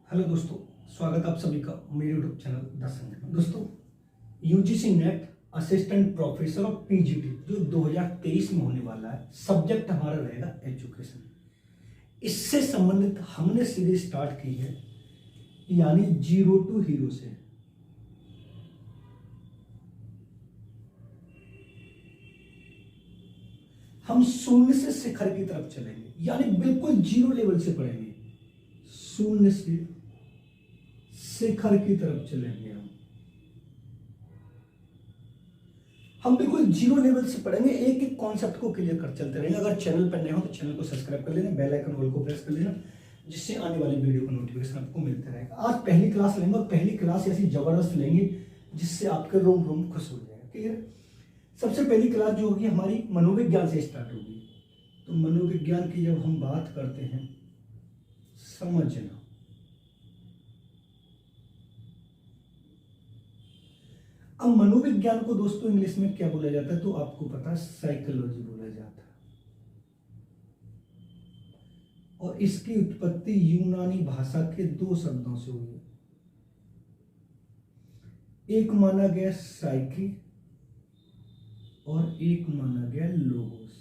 Hello दोस्तों, स्वागत है आप सभी का मेरे यूट्यूब चैनल दर्शन में। दोस्तों, UGC net assistant professor of PGT जो 2023 में होने वाला है, सब्जेक्ट हमारा रहेगा एजुकेशन। इससे संबंधित हमने सीरीज स्टार्ट की है, यानी जीरो टू हीरो से। हम शून्य से शिखर की तरफ चलेंगे, यानी बिल्कुल जीरो लेवल से पढ़ेंगे, शून्य से शिखर की तरफ चलेंगे। हम बिल्कुल जीरो लेवल से पढ़ेंगे, एक एक कॉन्सेप्ट को क्लियर कर चलते रहेंगे। अगर चैनल पर नए हो तो चैनल को सब्सक्राइब कर लेना, बेल आइकन ऑल को प्रेस कर लेना, जिससे आने वाली वीडियो का नोटिफिकेशन आपको मिलता रहेगा। आज पहली क्लास लेंगे और पहली क्लास ऐसी जबरदस्त लेंगे जिससे आपके रोम रोम खुश हो जाएगा। क्लियर? सबसे पहली क्लास जो होगी हमारी मनोविज्ञान से स्टार्ट होगी। तो मनोविज्ञान की जब हम बात करते हैं, समझना, अब मनोविज्ञान को दोस्तों इंग्लिश में क्या बोला जाता है तो आपको पता है, साइकोलॉजी बोला जाता है। और इसकी उत्पत्ति यूनानी भाषा के दो शब्दों से हुई है। एक माना गया साइकी और एक माना गया लोगोस।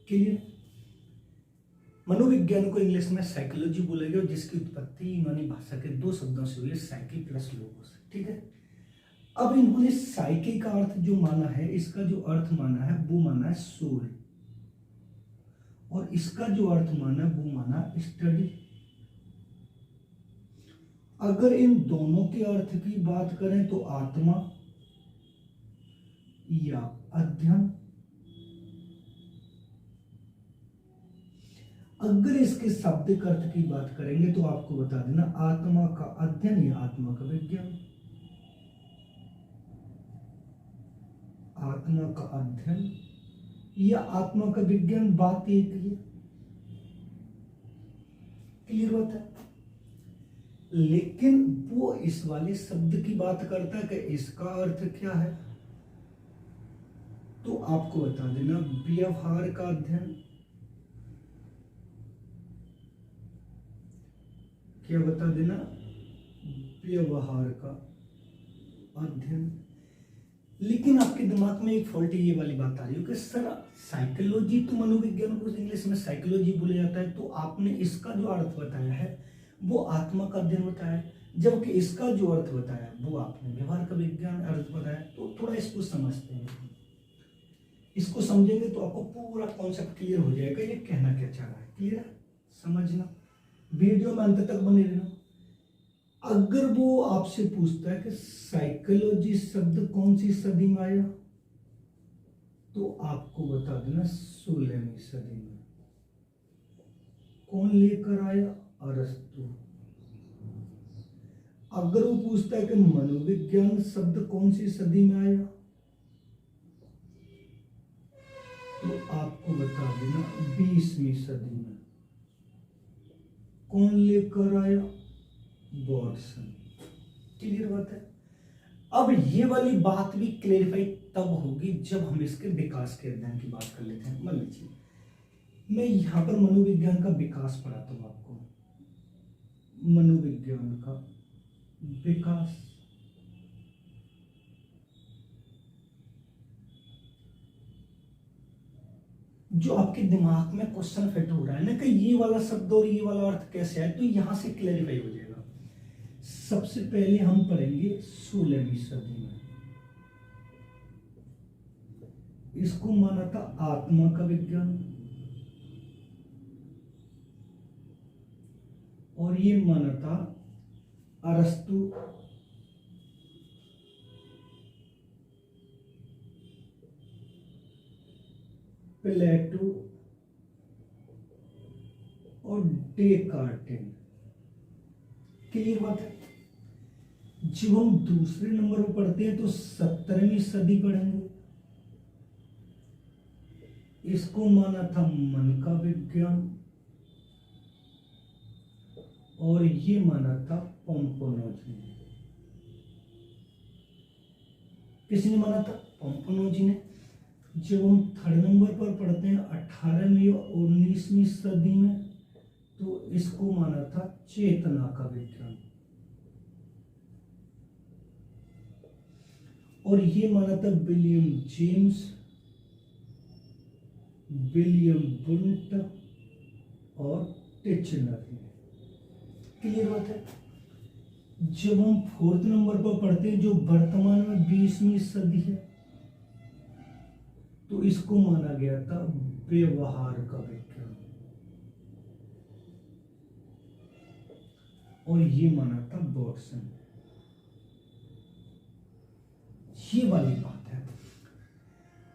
क्लियर? मनोविज्ञान को इंग्लिश में साइकोलॉजी बोला गया, जिसकी उत्पत्ति यूनानी भाषा के दो शब्दों से हुई है, साइकी प्लस लोगोस। ठीक है। अब इन्होंने साइकी का अर्थ जो माना है, इसका जो अर्थ माना है वो माना है सोल, और इसका जो अर्थ माना वो माना स्टडी। अगर इन दोनों के अर्थ की बात करें तो आत्मा या अध्ययन। अगर इसके शाब्दिक अर्थ की बात करेंगे तो आपको बता देना, आत्मा का अध्ययन या आत्मा का विज्ञान। आत्मा का अध्ययन या आत्मा का विज्ञान, बात एक ही है। क्लियर बात है? लेकिन वो इस वाले शब्द की बात करता है कि इसका अर्थ क्या है, तो आपको बता देना, व्यवहार का अध्ययन। क्या बता देना? व्यवहार का अध्ययन। लेकिन आपके दिमाग में एक फॉल्ट ये वाली बात आ रही है कि सर साइकोलॉजी तो मनोविज्ञान को इंग्लिश में साइकोलॉजी बोला जाता है, तो आपने इसका जो अर्थ बताया है वो आत्मा का अध्ययन बताया है, जबकि इसका जो अर्थ बताया वो आपने व्यवहार का विज्ञान अर्थ बताया। तो थोड़ा इसको समझते हैं, इसको समझेंगे तो आपको पूरा कॉन्सेप्ट क्लियर हो जाएगा, ये कहना क्या चाह रहा है। क्लियर है? समझना, वीडियो में अंत तक बने रहना। अगर वो आपसे पूछता है कि साइकोलॉजी शब्द कौन सी सदी में आया, तो आपको बता देना 16वीं सदी में। कौन लेकर आया? अरस्तु। अगर वो पूछता है कि मनोविज्ञान शब्द कौन सी सदी में आया, तो आपको बता देना 20वीं सदी में। कौन लेकर आया? वॉटसन। क्लियर बात है? अब ये वाली बात भी क्लेरिफाई तब होगी जब हम इसके विकास के अध्ययन की बात कर लेते हैं। मान लीजिए मैं यहां पर मनोविज्ञान का विकास पढ़ाता हूं आपको, मनोविज्ञान का विकास। जो आपके दिमाग में क्वेश्चन फिट हो रहा है ना कि ये वाला शब्द और ये वाला अर्थ कैसे है, तो यहां से क्लेरिफाई हो जाएगा। सबसे पहले हम पढ़ेंगे 16वीं सदी में। इसको माना था आत्मा का विज्ञान, और ये माना था अरस्तु, प्लेटो और डेकार्टेन। क्लियर बात है? जब हम दूसरे नंबर पर पढ़ते हैं तो 17वीं सदी पढ़ेंगे। इसको माना था मन का विज्ञान, और ये माना था पोम्पोनोजी। किसने माना था? पोम्पोनोजी ने। जब हम थर्ड नंबर पर पढ़ते हैं 18वीं और 19वीं सदी में, तो इसको माना था चेतना का विज्ञान, और ये माना था विलियम जेम्स, विलियम बुंट और टिचनर ने। क्लियर बात है। जब हम 4th नंबर पर पढ़ते हैं जो वर्तमान में 20वीं सदी है, तो इसको माना गया था व्यवहार का विज्ञान, और ये माना था वॉटसन। ये वाली बात है।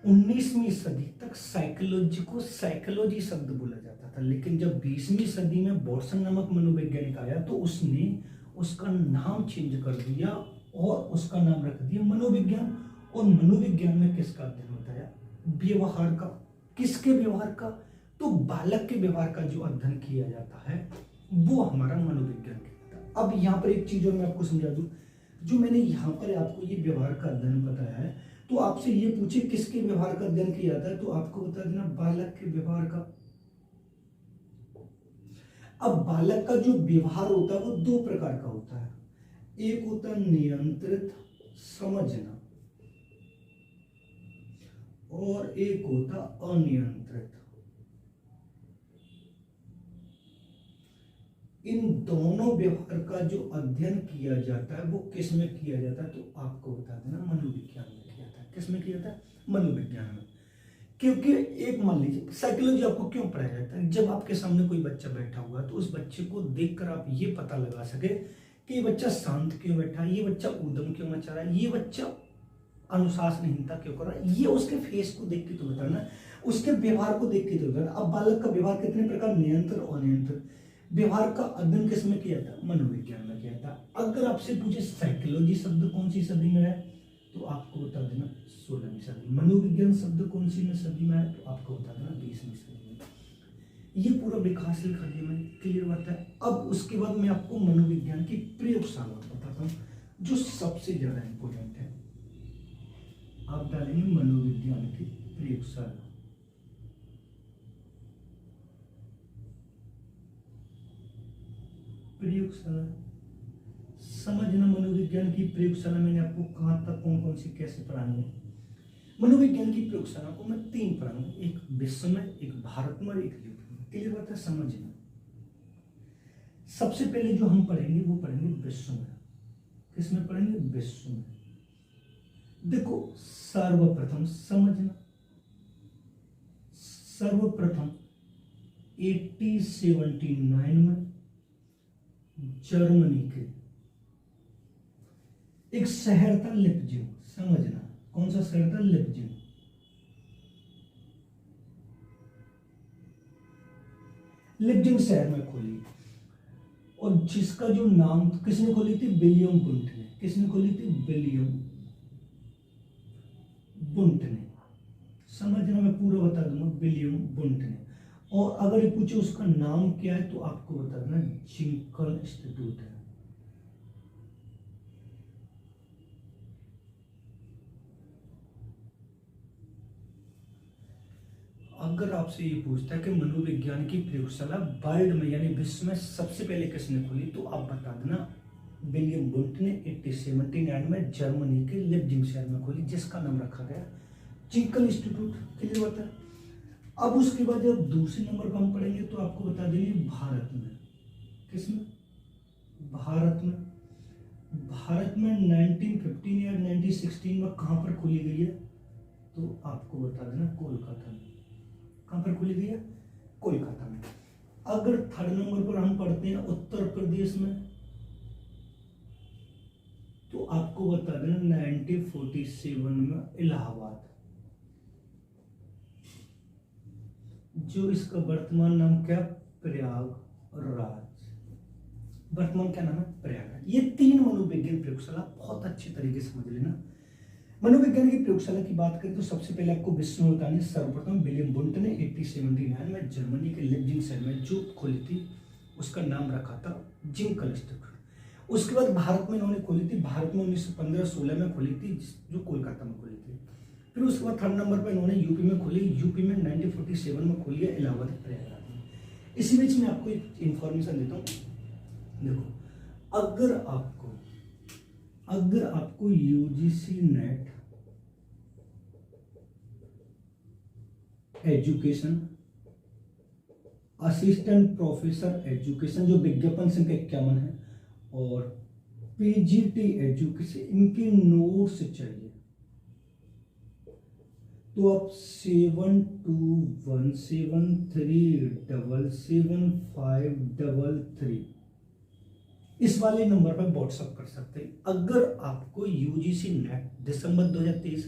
19वीं सदी तक साइकोलॉजी को साइकोलॉजी शब्द बोला जाता था, लेकिन जब 20वीं सदी में वॉटसन नामक मनोवैज्ञानिक आया तो उसने उसका नाम चेंज कर दिया और उसका नाम रख दिया मनोविज्ञान। और मनोविज्ञान में किसका अध्ययन होता है? व्यवहार का। किसके व्यवहार का? तो बालक के व्यवहार का जो अध्ययन किया जाता है वो हमारा मनोविज्ञान कहलाता है। अब यहाँ पर एक चीज और मैं आपको समझा दूं, जो मैंने यहाँ पर आपको ये व्यवहार का अध्ययन बताया है, तो आपसे ये पूछे किसके व्यवहार का अध्ययन किया जाता है, तो आपको बता देना बालक के व्यवहार का। अब बालक का जो व्यवहार होता है वो 2 प्रकार का होता है। एक होता है नियंत्रित समझना, और एक होता अनियंत्रित। इन दोनों व्यवहार का जो अध्ययन किया जाता है वो किस में किया जाता है, तो आपको बता देना मनोविज्ञान में किया जाता है। किस में किया जाता है? मनोविज्ञान में। क्योंकि एक मान लीजिए साइकोलॉजी आपको क्यों पढ़ाया जाता है, जब आपके सामने कोई बच्चा बैठा हुआ है तो उस बच्चे को देखकर आप ये पता लगा सके कि ये बच्चा शांत क्यों बैठा है, ये बच्चा ऊधम क्यों मचा रहा है, ये बच्चा अनुशासनहीनता क्यों कर रहा है, ये उसके फेस को देख के तो बताना, उसके व्यवहार को देख के तो बताना। अब बालक का व्यवहार कितने प्रकार, नियंत्रण और अनियंत्रण। व्यवहार का अध्ययन किस में किया था? मनोविज्ञान में किया था। अगर आपसे पूछे साइकोलॉजी शब्द कौन सी सदी में है, तो आपको बता देना 16वीं सदी। मनोविज्ञान शब्द कौन सी में सदी में है, तो आपको बता देना 20वीं सदी में। ये पूरा विकास लिखा दिया मैंने। क्लियर बात है। अब उसके बाद मैं आपको मनोविज्ञान की प्रयोगशाला बताता हूँ जो सबसे ज्यादा इंपॉर्टेंट है। आप डालेंगे मनोविज्ञान की प्रयोगशाला। प्रयोगशाला समझना, मनोविज्ञान की प्रयोगशाला मैंने आपको कहां तक कौन कौन सी कैसे पढ़ानी है। मनोविज्ञान की प्रयोगशाला को मैं 3 पढ़ाऊंगा, एक विश्व में, एक भारत में और एक यूपी में। क्लियर बात है। समझना, सबसे पहले जो हम पढ़ेंगे वो पढ़ेंगे विश्व में। किसमें पढ़ेंगे? विश्व में। देखो सर्वप्रथम समझना, सर्वप्रथम 1879 में जर्मनी के एक शहर था लिप्जिंग। समझना, कौन सा शहर था? लिप्जिंग। लिप्जिंग शहर में खोली, और जिसका जो नाम किसने खोली थी? विलियम बुंट ने। किसने खोली थी? विलियम बुंट ने। समझना, मैं पूरा बता दूंगा, विलियम बुंट ने। और अगर ये पूछे उसका नाम क्या है, तो आपको बता देना जिंकल इंस्टीट्यूट है। अगर आपसे ये पूछता है कि मनोविज्ञान की प्रयोगशाला वर्ल्ड में यानी विश्व में सबसे पहले किसने खोली, तो आप बता देना विलियम बुंट ने 1879 में जर्मनी के लिप्जिंग शहर में खोली, जिसका नाम रखा गया जिंकल इंस्टीट्यूट। क्लियर होता है। अब उसके बाद जब दूसरे नंबर पर हम पढ़ेंगे तो आपको बता देंगे भारत में। किसमें? भारत में। भारत में 1915 या 1916 में कहां पर खोली गई है, तो आपको बता देना कोलकाता में। कहां पर खोली गई है? कोलकाता में। अगर 3rd नंबर पर हम पढ़ते हैं उत्तर प्रदेश में, तो आपको बता देना 1947 में इलाहाबाद, जो इसका वर्तमान नाम क्या? प्रयागराज। वर्तमान क्या नाम है? प्रयागराज। ये 3 मनोविज्ञान प्रयोगशाला बहुत अच्छे तरीके से समझ लेना। मनोविज्ञान की प्रयोगशाला की बात करें तो सबसे पहले आपको विश्व में बतानी, सर्वप्रथम विलियम बुंट ने 1879 में जर्मनी के लिप्जिंग शहर में जो खोली थी उसका नाम रखा था जिंकल इंस्टीट्यूट। उसके बाद भारत में इन्होंने खोली थी, भारत में 1915-16 में खोली थी, जो कोलकाता में खोली थी। फिर उसके बाद 3rd नंबर पर इन्होंने यूपी में खोली, यूपी में 1947 में खोली है इलाहाबाद प्रयागराज में। इसी बीच में आपको एक इंफॉर्मेशन देता हूँ। देखो, अगर आपको UGC net education assistant professor education जो विज्ञापन संख्या 51 है और पीजीटी एजुकेशन इनके नोट्स चाहिए, तो आप 7217377533 इस वाले नंबर पर व्हाट्सएप कर सकते हैं। अगर आपको यूजीसी नेट दिसंबर 2023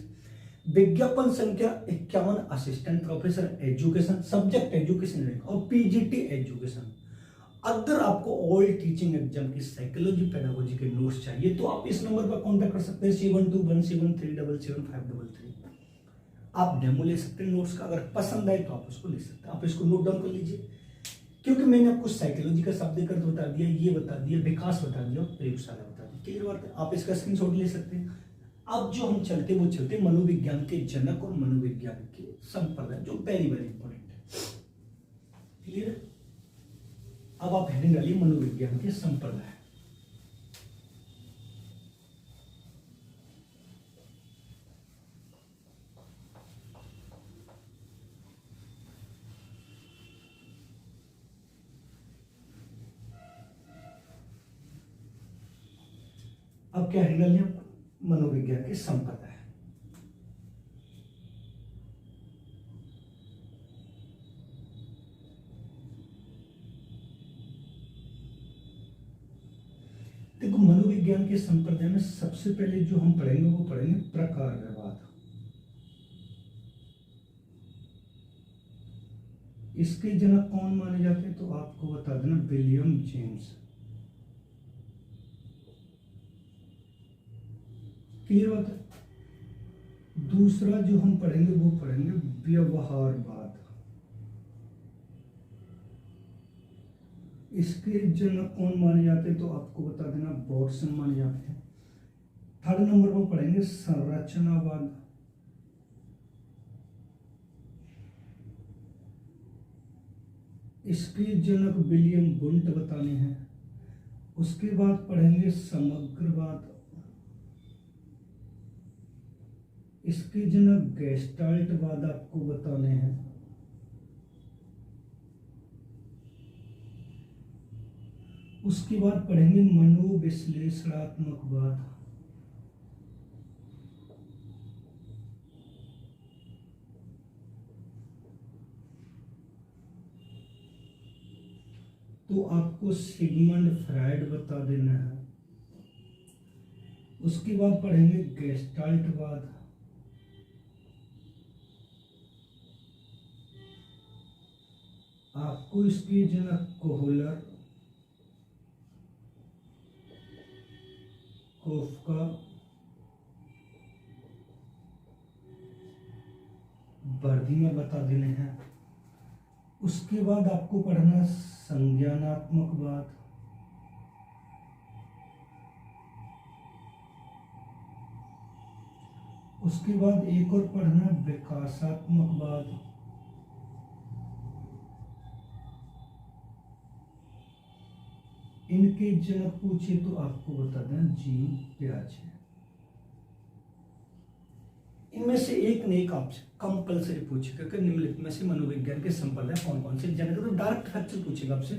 विज्ञापन संख्या 51 assistant professor education subject education और पीजीटी एजुकेशन, अगर आपको ऑल टीचिंग एग्जाम की साइकोलॉजी पेडागोजी के नोट्स चाहिए तो आप इस नंबर पर कांटेक्ट कर सकते हैं 7217377533। आप डेमो ले सकते हैं नोट्स का, अगर पसंद आए तो आप उसको ले सकते हैं। आप इसको नोट डाउन कर लीजिए, क्योंकि मैंने आपको साइकोलॉजी का शब्द अर्थ बता दिया, ये बता दिया, विकास बता दिया, प्रयोगशाला बता दी। क्लियर बात है, आप इसका स्क्रीनशॉट ले सकते हैं। अब जो हम चलते वो चलते मनोविज्ञान के जनक और मनोविज्ञान के संप्रदाय, जो वेरी वेरी इंपॉर्टेंट है। क्लियर है? अब आप हेडिंग डालिए मनोविज्ञान के संप्रदाय। अब क्या हेडिंग डालिए? मनोविज्ञान के संप्रदाय। देखो, मनोविज्ञान के संप्रदाय में सबसे पहले जो हम पढ़ेंगे वो पढ़ेंगे प्रकारवाद। इसके जनक कौन माने जाते हैं तो आपको बता देना विलियम जेम्स। क्लियर बात है? दूसरा जो हम पढ़ेंगे वो पढ़ेंगे व्यवहारवाद। इसके जनक कौन माने जाते हैं तो आपको बता देना वाटसन माने जाते हैं। थर्ड नंबर पर पढ़ेंगे संरचनावाद। इसके जनक विलियम वुंट बताने हैं। उसके बाद पढ़ेंगे समग्रवाद। इसके जनक गेस्टाल्टवाद आपको बताने हैं। उसके बाद पढ़ेंगे मनोविश्लेषणात्मकवाद। तो आपको सिगमंड फ्रायड बता देना है। उसके बाद पढ़ेंगे गेस्टाल्टवाद। आपको इसके जनक कोहलर, कोफका, बर्दिमर बता देने हैं। उसके बाद आपको पढ़ना संज्ञानात्मकवाद। उसके बाद एक और पढ़ना विकासात्मकवाद। इनके जनक पूछे तो आपको बता दें जीन पियाजे। इनमें से एक न एक आपसे कंपल्सरी पूछेगा कि निम्नलिखित में से मनोविज्ञान के संप्रदाय कौन कौन से जनक है, तो डायरेक्ट फैक्चर पूछेगा आपसे।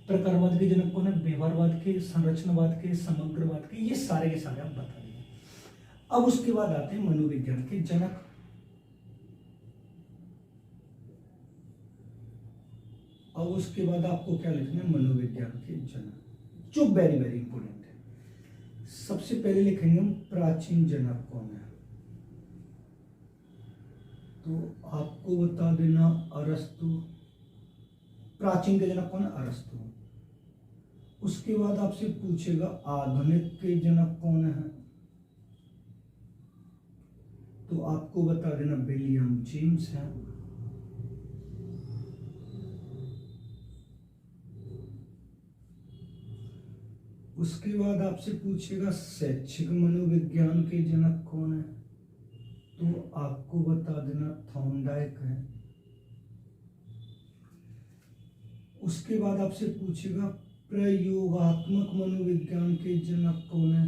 प्रकारवाद के जनक कौन है, व्यवहारवाद के, संरचनावाद के, समग्रवाद के, ये सारे के सारे आप बता देंगे। अब उसके बाद आते हैं मनोविज्ञान के जनक। अब उसके बाद आपको क्या लिखना है, मनोविज्ञान के जनक, जो वेरी वेरी इंपॉर्टेंट है। सबसे पहले लिखेंगे हम प्राचीन जनक कौन है, तो आपको बता देना अरस्तु। प्राचीन के जनक कौन है, अरस्तु। उसके बाद आपसे पूछेगा आधुनिक के जनक कौन है, तो आपको बता देना विलियम जेम्स है। उसके बाद आपसे पूछेगा शैक्षिक मनोविज्ञान के जनक कौन है, तो आपको बता देना थॉर्नडाइक है। उसके बाद आपसे पूछेगा प्रयोगात्मक मनोविज्ञान के जनक कौन है,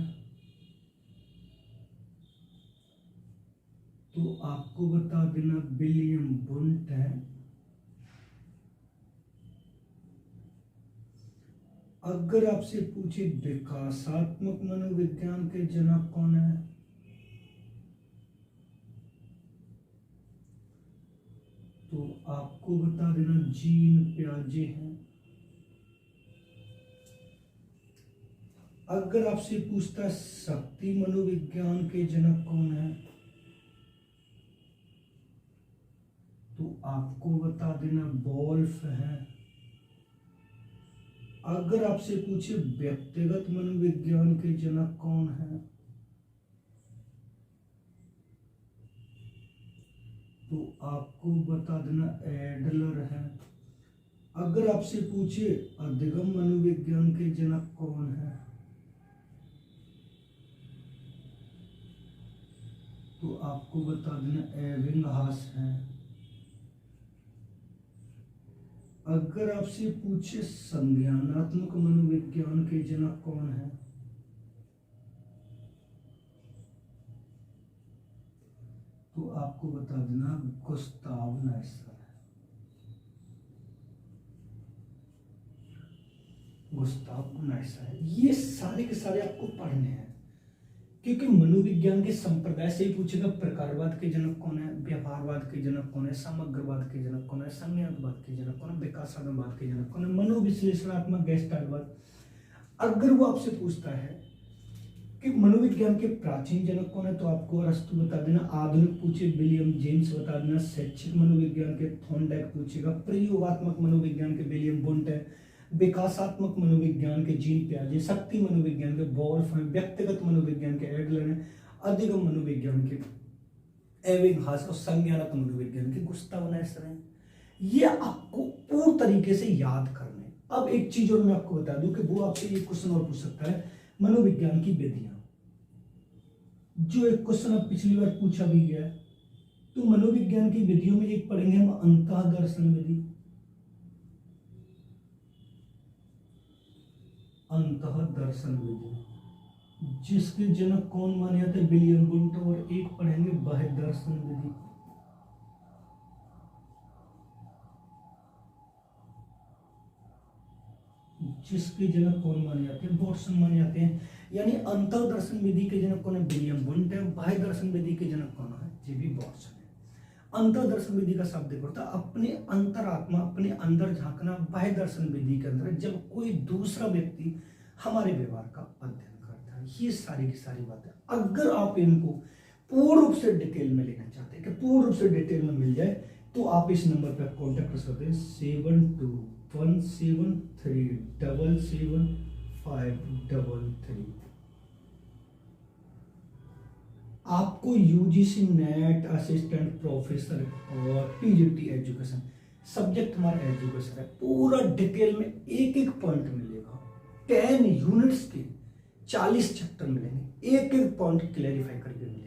तो आपको बता देना विलियम वुंट है। अगर आपसे पूछे विकासात्मक मनोविज्ञान के जनक कौन है, तो आपको बता देना जीन पियाजे हैं। अगर आपसे पूछता है शक्ति मनोविज्ञान के जनक कौन है, तो आपको बता देना वोल्फ है। अगर आपसे पूछे व्यक्तिगत मनोविज्ञान के जनक कौन है, तो आपको बता देना एडलर है। अगर आपसे पूछे अधिगम मनोविज्ञान के जनक कौन है, तो आपको बता देना एबिंगहास है। अगर आपसे पूछे संज्ञानात्मक मनोविज्ञान के जनक कौन है, तो आपको बता देना गुस्ताव नाइसर है। गुस्ताव नाइसर है। ये सारे के सारे आपको पढ़ने हैं, क्योंकि मनोविज्ञान के संप्रदाय से ही पूछेगा प्रकारवाद के जनक कौन है, व्यवहारवाद के जनक कौन है, समग्रवाद के जनक कौन है, संज्ञानवाद के जनक कौन है, विकासवाद के जनक कौन है, मनोविश्लेषणात्मक गेस्टाल्टवाद। अगर वो आपसे पूछता है कि मनोविज्ञान के प्राचीन जनक कौन है, तो आपको अरस्तु बता देना। आधुनिक पूछे विलियम जेम्स बता देना। शैक्षिक मनोविज्ञान के थॉर्नडाइक पूछेगा। प्रयोगात्मक मनोविज्ञान के विलियम वुंट है। विकासात्मक मनोविज्ञान के जीन पियाजे। शक्ति मनोविज्ञान के वोल्फ हैं। व्यक्तिगत मनोविज्ञान के एडलर हैं। अधिगम मनोविज्ञान के एबिंगहास और संज्ञानात्मक मनोविज्ञान के गुस्ताव नाइसर हैं। ये आपको पूर्ण तरीके से याद करने। अब एक चीज और मैं आपको बता दूं कि वो आपसे एक क्वेश्चन और पूछ सकता है, मनोविज्ञान की विधियां। जो एक क्वेश्चन अब पिछली बार पूछा भी गया है, तो मनोविज्ञान की विधियों में एक पढ़ेंगे हम अंतः दर्शन विधि। अंतः दर्शन विधि जिसके जनक कौन माने जाते हैं, विलियम वुंट। और एक पढ़ेंगे बाह्य दर्शन विधि। जिसके जनक कौन माने जाते हैं, वॉटसन माने जाते हैं। यानी अंतर दर्शन विधि के जनक कौन है, विलियम वुंट है। बाह्य दर्शन विधि के जनक कौन है, जेबी वॉटसन है। अंतर दर्शन विधि का शब्द देखो, अपने अंतरात्मा, अपने अंदर झांकना। बाह्य दर्शन विधि के अंदर जब कोई दूसरा व्यक्ति हमारे व्यवहार का अध्ययन करता है। ये सारी की सारी बातें, अगर आप इनको पूर्ण रूप से डिटेल में लेना चाहते हैं कि पूर्ण रूप से डिटेल में मिल जाए, तो आप इस नंबर पर कॉन्टेक्ट कर सकते हैं 7217377533। आपको यूजीसी नेट असिस्टेंट प्रोफेसर और पीजीटी एजुकेशन, सब्जेक्ट हमारा एजुकेशन है, पूरा डिटेल में एक एक पॉइंट मिलेगा। 10 यूनिट्स के 40 चैप्टर मिलेंगे, एक एक पॉइंट क्लैरिफाई करके मिलेगा।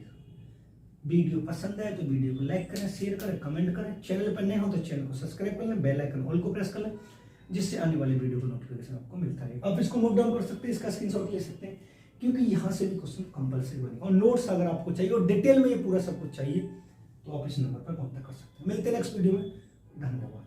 वीडियो पसंद आए तो वीडियो को लाइक करें, शेयर करें, कमेंट करें। चैनल पर नए हो तो चैनल को सब्सक्राइब कर लें, बेल आइकन ऑल को प्रेस कर लें, जिससे आने वाली वीडियो को नोटिफिकेशन आपको मिलता रहेगा। आप इसको नोट डाउन कर सकते हैं, इसका स्क्रीनशॉट ले सकते हैं, क्योंकि यहाँ से भी क्वेश्चन कंपलसरी बनेगा। और नोट्स अगर आपको चाहिए और डिटेल में ये पूरा सब कुछ चाहिए, तो आप इस नंबर पर कॉन्टैक्ट कर सकते हैं। मिलते हैं नेक्स्ट वीडियो में। धन्यवाद।